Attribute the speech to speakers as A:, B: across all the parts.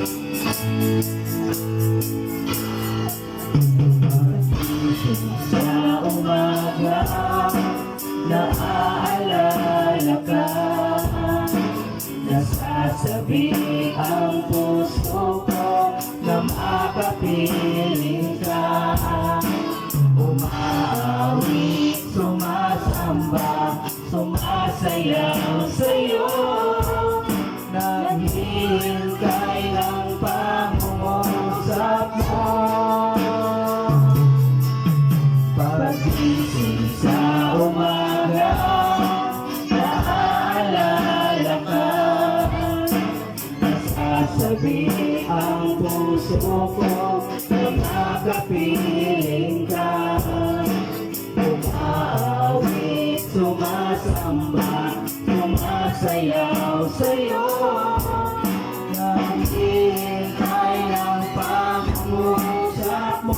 A: Sa umaga, naaalala ka, nasasabi ang puso ko na makapiling ka. Umaawi, sumasamba, sumasayaw sa'yo, naghihintay ng pangungusap mo. Pagising sa umaga, naaalala ka, nasasabi ang puso ko na makapiling ka. Umaawi, sumasamba, sumasayaw sa'yo, naghihintay ng pangungusap mo.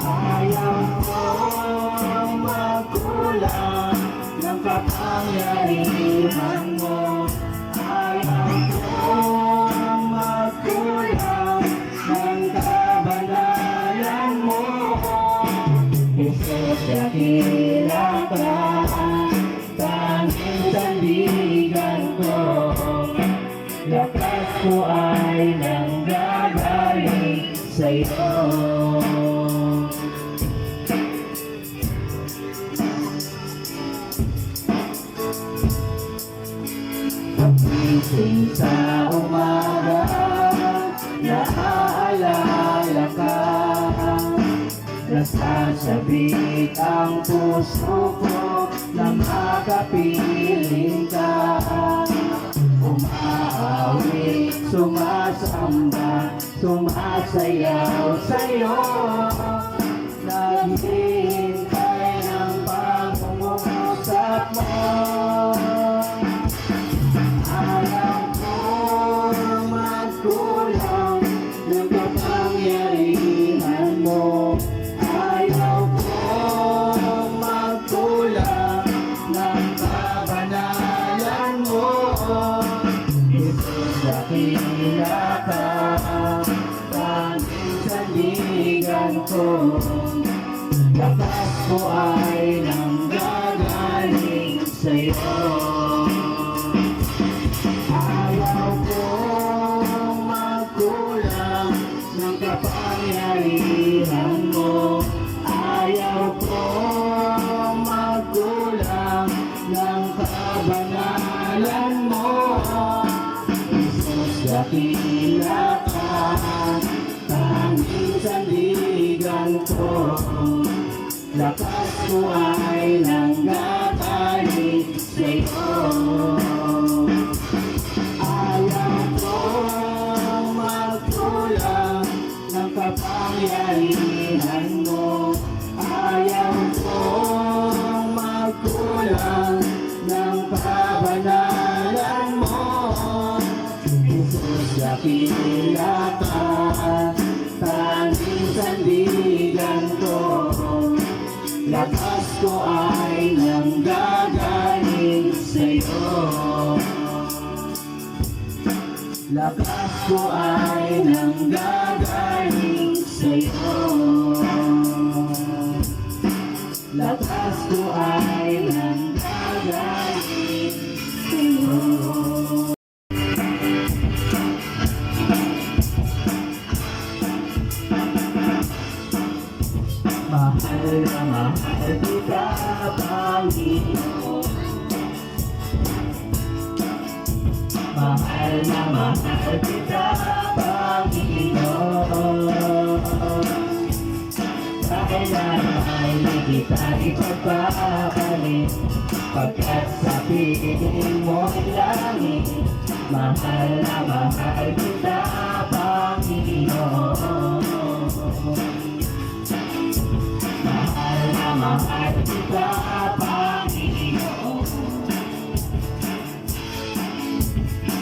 A: Ayaw ko magkulang ng kapangyarihan mo. Ayaw ko magkulang ng kabanalan mo. Jesus, dakila ka, tanging sandigan ko. Lakas ko ay nanggagaling sa'yo. Pagising sa umaga, naaalala ka, nasasabik ang puso ko na makapiling ka. Umaawi, sumasamba, sumasayaw sa'yo, naghihintay ng pangungusap mo. Ayaw ko magkulang ng kapangyarihan mo. Ayaw ko magkulang ng kabanalan mo. Jesus, dakila ka, tanging sandigan ko. Lakas ko ay nanggagaling sa'yo. Ayaw ko magkulang ng kapangyarihan mo. Ayaw ko magkulang ng kabanalan mo. Jesus, dakila ka, tanging sandigan ko. Lakas ko ay nanggagaling sa'yo. Ayaw ko magkulang ng kapangyarihan mo. Ayaw ko magkulang ng kabanalan mo. Jesus, dakila ka, tanging sandigan ko. Lakas ko ay nanggagaling sa'yo. Lakas ko ay nanggagaling sa'yo. Lakas ko ay nanggagaling sa'yo. Mahal na mahal kita, Panginoon. Mahal na mahal kita, Panginoon. Kailan ay di kita ipagpapalit, pagkat sa piling mo'y langit. Mahal na mahal kita, Panginoon. Mahal na mahal kita, Panginoon.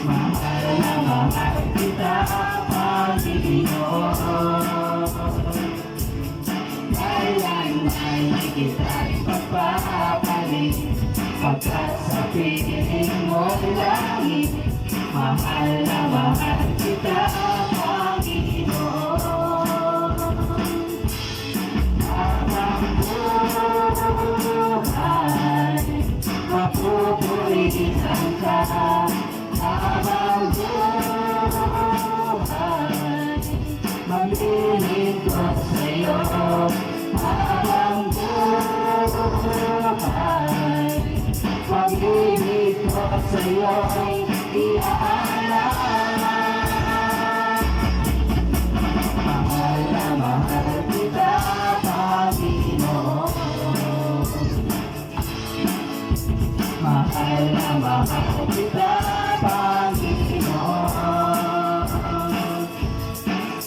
A: Mahal na mahal kita, Panginoon. Kailan ay di kita ipagpapalit, pagkat sa piling mo'y langit. mahal na mahal kita, Panginoon. Habang buhay, mapupuritan ka. Habang buhay, maglilingkod sa'yo. Habang buhay, maglilingkod sa'yo'y iaalala. Mahal na mahal kita, Panginoon. Mahal na mahal kita, Panginoon.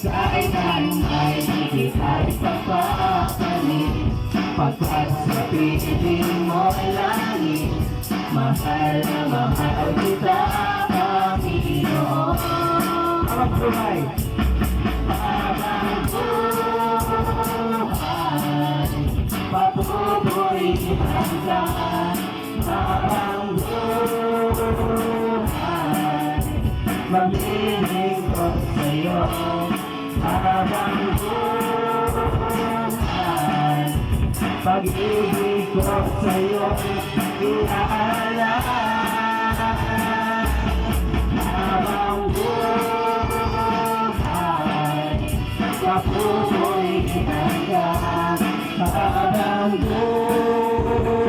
A: Kailan ay hindi tayo papapalit, pagkat sa piling mo'y langit. Mahal na mahal kita, Panginoon. Habang buhay, habang buhay, papupuritan ka. Habang buhay, maglilingkod sa'yo. Habang buhay, pag-ibig ko sa'yo iaalala. Habang buhay, papupuritan ka. Habang buhay,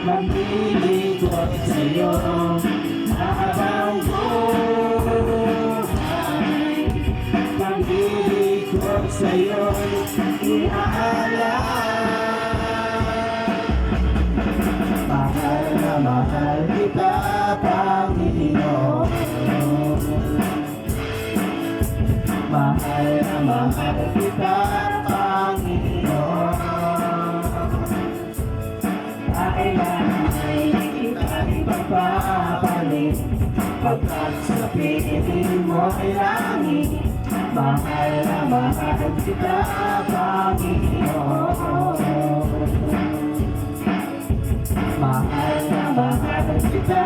A: maglilingkod sa'yo. Habang buhay, maglilingkod sa'yo iaalala. Mahal na mahal kita, Panginoon. Mahal na mahal kita, Panginoon. Kailan ay kita ipagpapalit, pagkat sa piling mo'y langit. Mahal na mahal kita, Panginoon. Mahal na mahal kita,